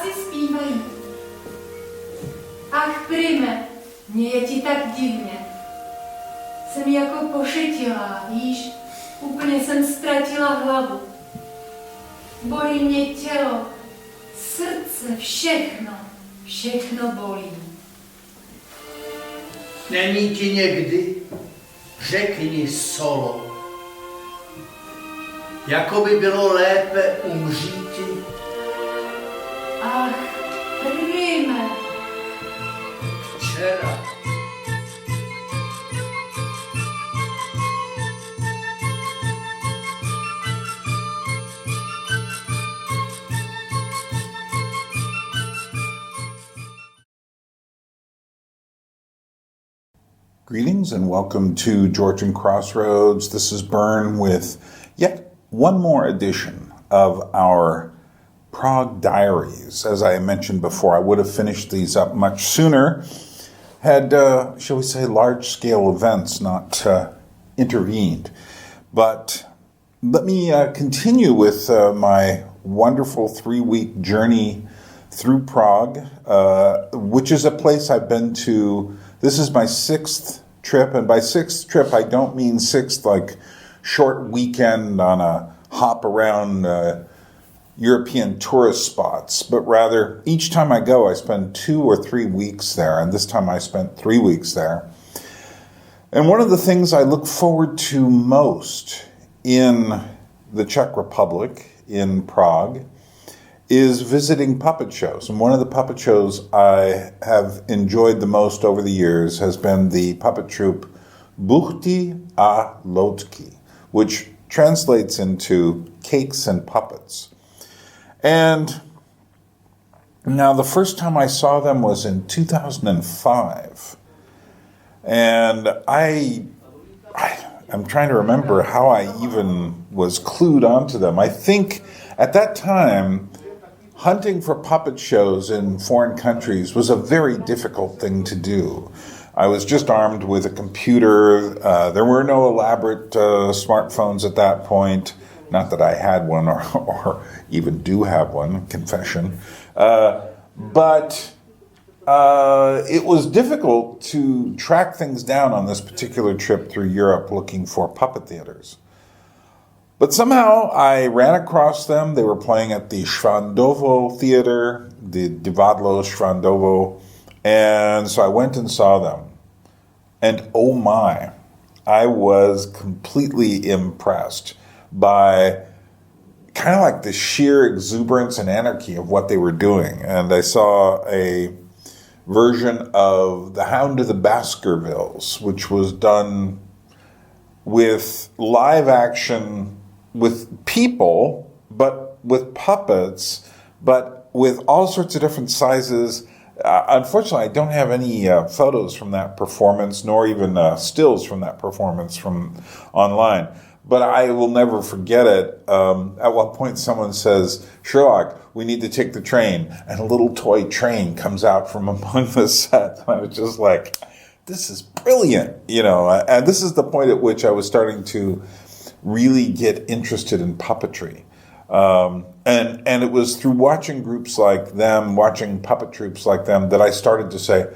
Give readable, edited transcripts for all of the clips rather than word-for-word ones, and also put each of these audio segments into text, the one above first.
ptáci zpívají. Ach, Byrne, mně je ti tak divně. Jsem jako pošetilá, víš, úplně jsem ztratila hlavu. Bolí mě tělo, srdce, všechno bolí. Není ti někdy? Řekni solo. Jako by bylo lépe umříti. Ach, Byrne. Včera. Greetings and welcome to Georgian Crossroads. This is Byrne with yet one more edition of our Prague Diaries. As I mentioned before, I would have finished these up much sooner had, shall we say, large-scale events not intervened. But let me continue with my wonderful 3-week journey through Prague, which is a place I've been to. This is my 6th trip, and by 6th trip, I don't mean 6th like short weekend on a hop around European tourist spots, but rather each time I go, I spend 2 or 3 weeks there, and this time I spent 3 weeks there. And one of the things I look forward to most in the Czech Republic, in Prague, is visiting puppet shows. And one of the puppet shows I have enjoyed the most over the years has been the puppet troupe Buchty a Loutky, which translates into Cakes and Puppets. And now the first time I saw them was in 2005. And I'm trying to remember how I even was clued onto them. I think at that time, hunting for puppet shows in foreign countries was a very difficult thing to do. I was just armed with a computer. There were no elaborate smartphones at that point. Not that I had one or even do have one, confession. But it was difficult to track things down on this particular trip through Europe looking for puppet theaters. But somehow I ran across them. They were playing at the Shvandovo Theater, the Divadlo Shvandovo, and so I went and saw them. And oh my, I was completely impressed by kind of like the sheer exuberance and anarchy of what they were doing. And I saw a version of The Hound of the Baskervilles, which was done with live action, with people, but with puppets, but with all sorts of different sizes. Unfortunately, I don't have any photos from that performance, nor even stills from that performance from online. But I will never forget it. At one point, someone says, "Sherlock, we need to take the train." And a little toy train comes out from among the set. And I was just like, this is brilliant, And this is the point at which I was starting to really get interested in puppetry. And it was through watching groups like them, watching puppet troupes like them, that I started to say,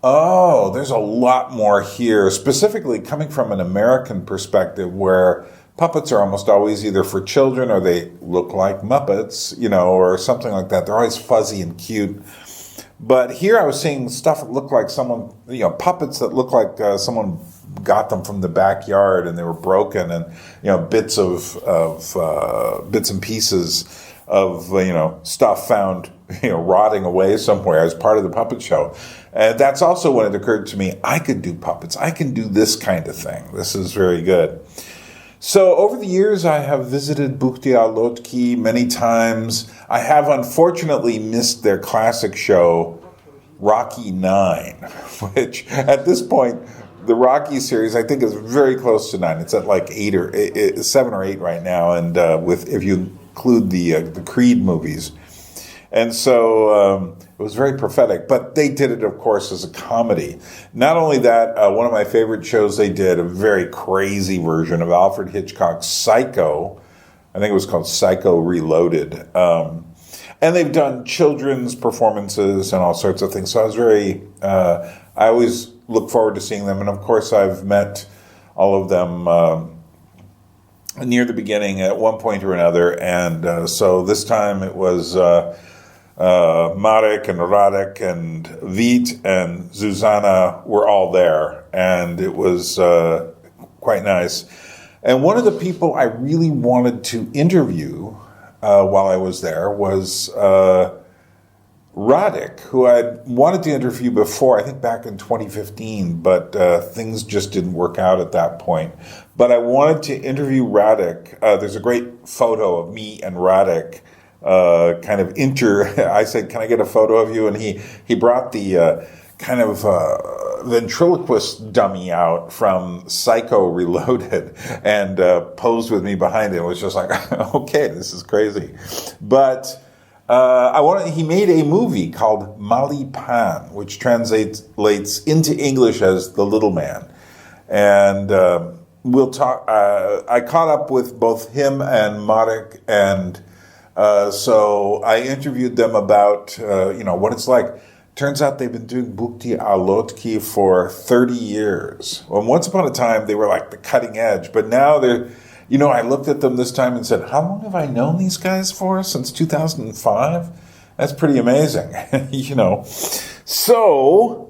oh, there's a lot more here, specifically coming from an American perspective where puppets are almost always either for children or they look like Muppets, or something like that. They're always fuzzy and cute. But here I was seeing stuff that looked like someone, puppets that looked like someone got them from the backyard and they were broken, and bits and pieces of stuff found rotting away somewhere as part of the puppet show. And that's also when it occurred to me, I could do puppets. I can do this kind of thing. This is very good. So over the years, I have visited Buchty a Loutky many times. I have unfortunately missed their classic show, Rocky IX, which at this point, the Rocky series, I think, is very close to 9. It's at like 7 or 8 right now, and if you include the Creed movies. And so it was very prophetic. But they did it, of course, as a comedy. Not only that, one of my favorite shows they did, a very crazy version of Alfred Hitchcock's Psycho. I think it was called Psycho Reloaded. And they've done children's performances and all sorts of things. So I was I always look forward to seeing them. And of course, I've met all of them near the beginning at one point or another. And so this time it was Marek and Radek and Vít and Zuzana were all there. And it was quite nice. And one of the people I really wanted to interview while I was there was Radek, who I'd wanted to interview before, I think back in 2015, but things just didn't work out at that point. But I wanted to interview Radek. There's a great photo of me and Radek I said, can I get a photo of you? And he brought the ventriloquist dummy out from Psycho Reloaded and posed with me behind it. It was just like, okay, this is crazy. But he made a movie called Malý Pán, which translates into English as The Little Man. And we'll talk. I caught up with both him and Marek, and so I interviewed them about what it's like. Turns out they've been doing Buchty a Loutky for 30 years. Well, once upon a time, they were like the cutting edge. But now they're, I looked at them this time and said, how long have I known these guys for? Since 2005? That's pretty amazing, So,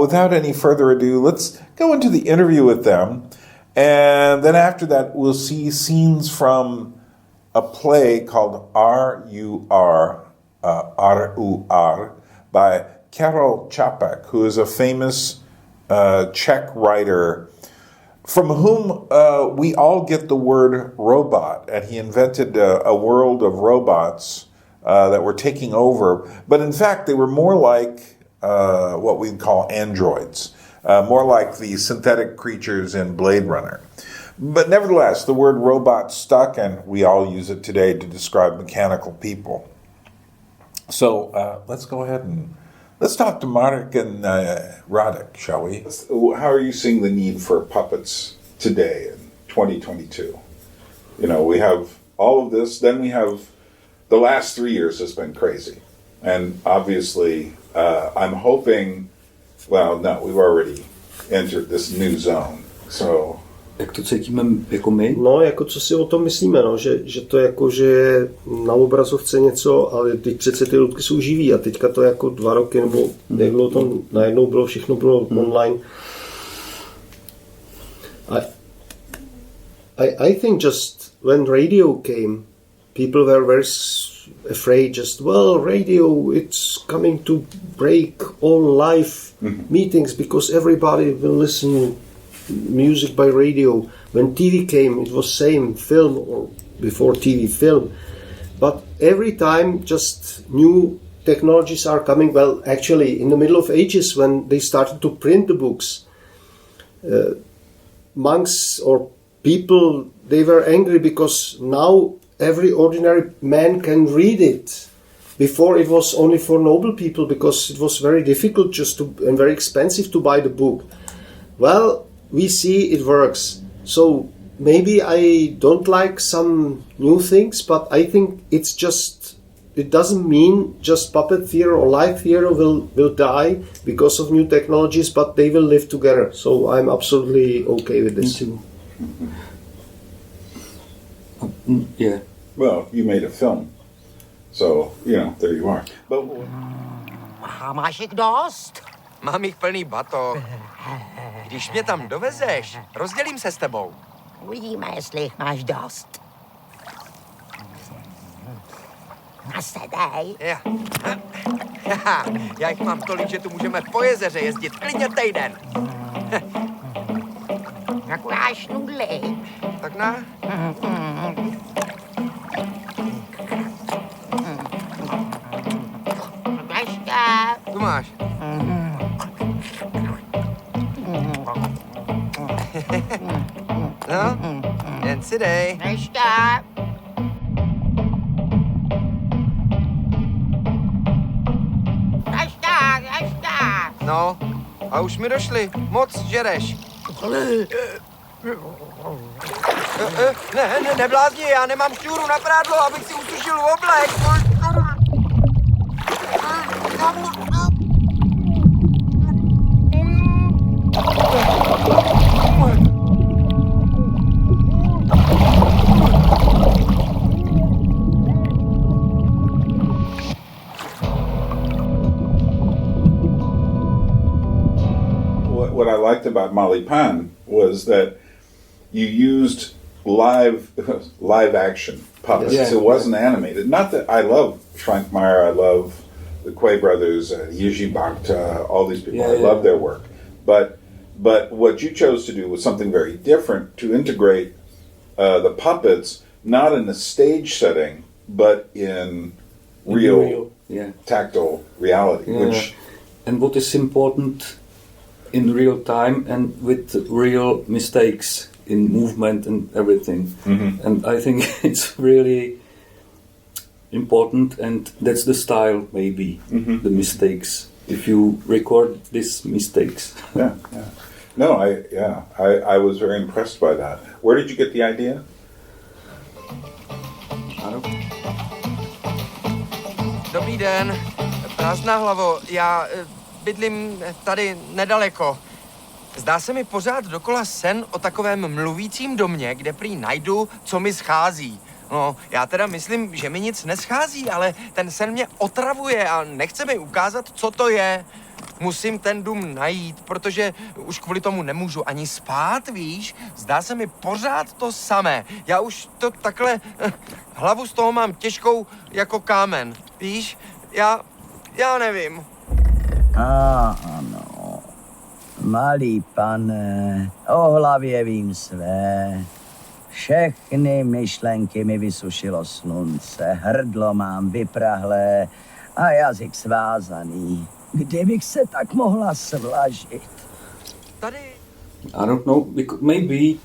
without any further ado, let's go into the interview with them. And then after that, we'll see scenes from a play called R.U.R., by Karel Čapek, who is a famous Czech writer from whom we all get the word robot. And he invented a world of robots that were taking over. But in fact, they were more like what we'd call androids, more like the synthetic creatures in Blade Runner. But nevertheless, the word robot stuck, and we all use it today to describe mechanical people. So let's go ahead and let's talk to Marek and Radek, shall we? How are you seeing the need for puppets today in 2022? We have all of this. Then we have the last 3 years has been crazy. And obviously, I'm hoping, we've already entered this new zone. So... Jak to cítíme jako my? No, co si o tom myslíme, že to jako, že je na obrazovce něco, ale teď přece ty loutky jsou živý a teďka to jako 2 roky, nebo nebylo to, najednou všechno bylo online. I think just when radio came, people were very afraid radio, it's coming to break all live meetings because everybody will listen music by radio. When TV came, it was same, film, or before TV, film. But every time just new technologies are coming. Well, actually, in the middle of ages, when they started to print the books, monks or people, they were angry because now every ordinary man can read it. Before it was only for noble people because it was very difficult and very expensive to buy the book. Well, we see it works. So maybe I don't like some new things, but I think it doesn't mean just puppet theater or live theater will die because of new technologies, but they will live together. So I'm absolutely okay with this. Me too. Yeah. Well, you made a film. So, there you are. But... A máš jich dost? Mám jich plný batok. Když mě tam dovezeš, rozdělím se s tebou. Uvidíme, jestli jich máš dost. Nasedej. Já jich mám tolik, že tu můžeme po jezeře jezdit klidně týden. Taková šnudly. Tak ne? Ještě. Tu máš. No, jen si dej. Ještě. No, a už mi došli. Moc žereš. Ne, neblázni, já nemám šťůru na prádlo, abych si usušil oblek. liked about Malipan was that you used live action puppets. Yeah. It wasn't animated. Not that I love Svankmajer, I love the Quay brothers, Buchty, all these people. I love their work. But what you chose to do was something very different, to integrate the puppets not in a stage setting, but in real tactile reality. Yeah. And what is important in real time and with real mistakes in movement and everything. Mm-hmm. And I think it's really important, and that's the style, maybe, the mistakes. If you record these mistakes. Yeah. No, I was very impressed by that. Where did you get the idea? Ano. Dobrý den, prázdná hlavo, já bydlím tady nedaleko. Zdá se mi pořád dokola sen o takovém mluvícím domě, kde prý najdu, co mi schází. No, já teda myslím, že mi nic neschází, ale ten sen mě otravuje a nechce mi ukázat, co to je. Musím ten dům najít, protože už kvůli tomu nemůžu ani spát, víš? Zdá se mi pořád to samé. Já už to takhle, hlavu z toho mám těžkou jako kámen, víš? Já nevím. Ano, malý pane, o hlavě vím své. Všechny myšlenky mi vysušilo slunce, hrdlo mám vyprahlé a jazyk svázaný. Kdybych se tak mohla svlažit. Tady... I don't know, because maybe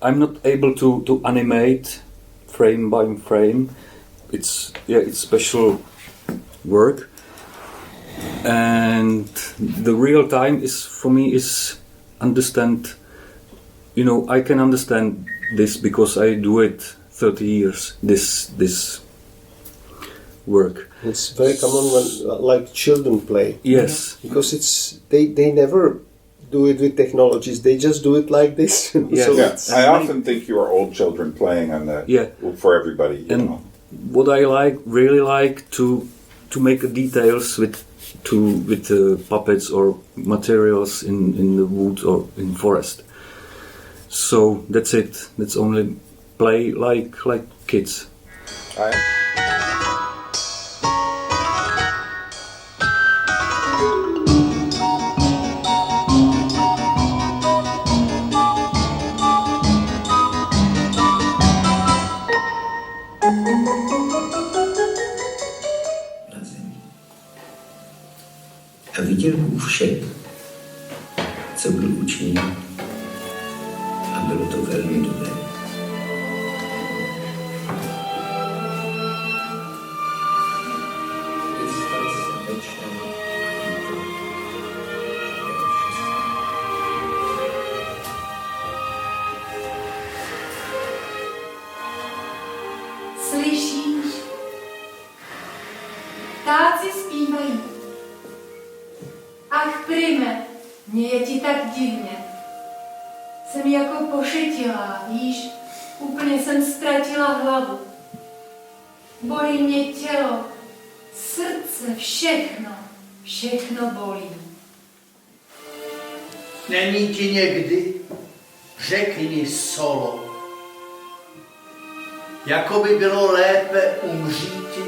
I'm not able to animate frame by frame. It's special work, and the real time is for me is understand. You know, I can understand this because I do it 30 years. This work. It's very common when like children play. Yes, Because they never do it with technologies. They just do it like this. Yeah. So Yeah, it's- I often think you are old children playing on that. Yeah. For everybody, you and know. what I really like to make the details with the puppets or materials in the woods or in forest. So that's it. That's only play like kids. Na zemi. A viděl Bůh vše, co byl učiněn, a bylo to velmi dobré. Slyšíš? Ptáci zpívají. Ach, Prime, mně je ti tak divně. Jsem jako pošetilá, víš? Úplně jsem ztratila hlavu. Bolí mě tělo, srdce, všechno bolí. Není ti někdy, řekni solo, jako by bylo lépe umříti.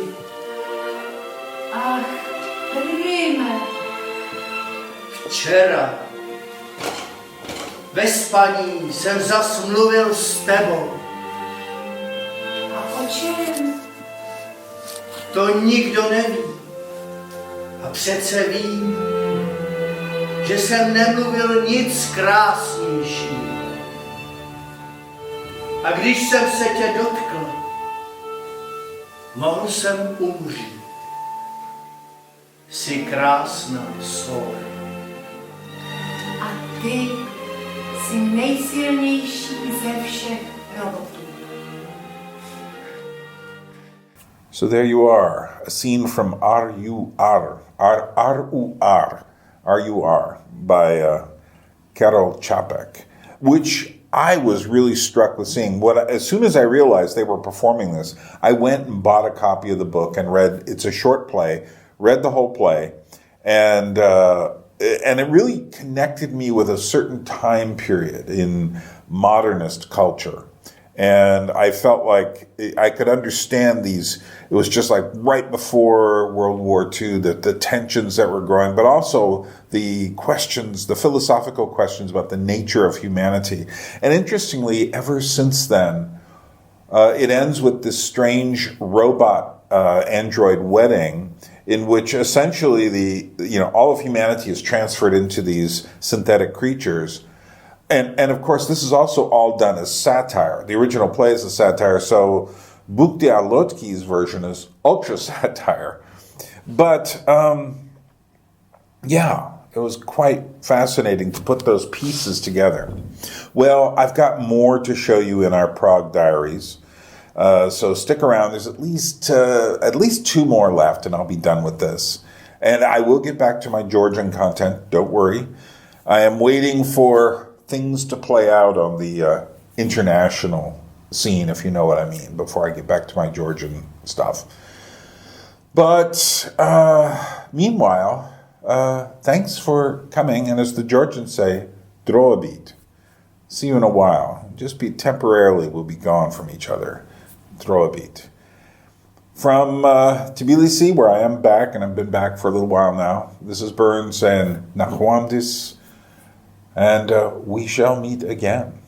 Ach, Prime, Včera ve spaní jsem zas mluvil s tebou. a o čem? To nikdo neví. A přece vím, že jsem nemluvil nic krásnějšího. A když jsem se tě dotkl, mohl jsem umřít. Jsi krásná, Sole. A ty jsi nejsilnější ze všech robotů. So there you are, a scene from R.U.R. by Karel Čapek, which I was really struck with seeing. As soon as I realized they were performing this, I went and bought a copy of the book and read. It's a short play. Read the whole play, And it really connected me with a certain time period in modernist culture. And I felt like I could understand these. It was just like right before World War II, the tensions that were growing, but also the questions, the philosophical questions about the nature of humanity. And interestingly, ever since then, it ends with this strange robot android wedding, in which essentially all of humanity is transferred into these synthetic creatures. And of course, this is also all done as satire. The original play is a satire, so Buchty Loutky's version is ultra satire. But it was quite fascinating to put those pieces together. Well, I've got more to show you in our Prague Diaries. So stick around. There's at least 2 more left, and I'll be done with this. And I will get back to my Georgian content. Don't worry. I am waiting for things to play out on the international scene, if you know what I mean, before I get back to my Georgian stuff. But meanwhile, thanks for coming. And as the Georgians say, drobit. See you in a while. Just be temporarily, we'll be gone from each other. Drobit. From Tbilisi, where I am back, and I've been back for a little while now, this is Byrne saying, Nachwamdis, and we shall meet again.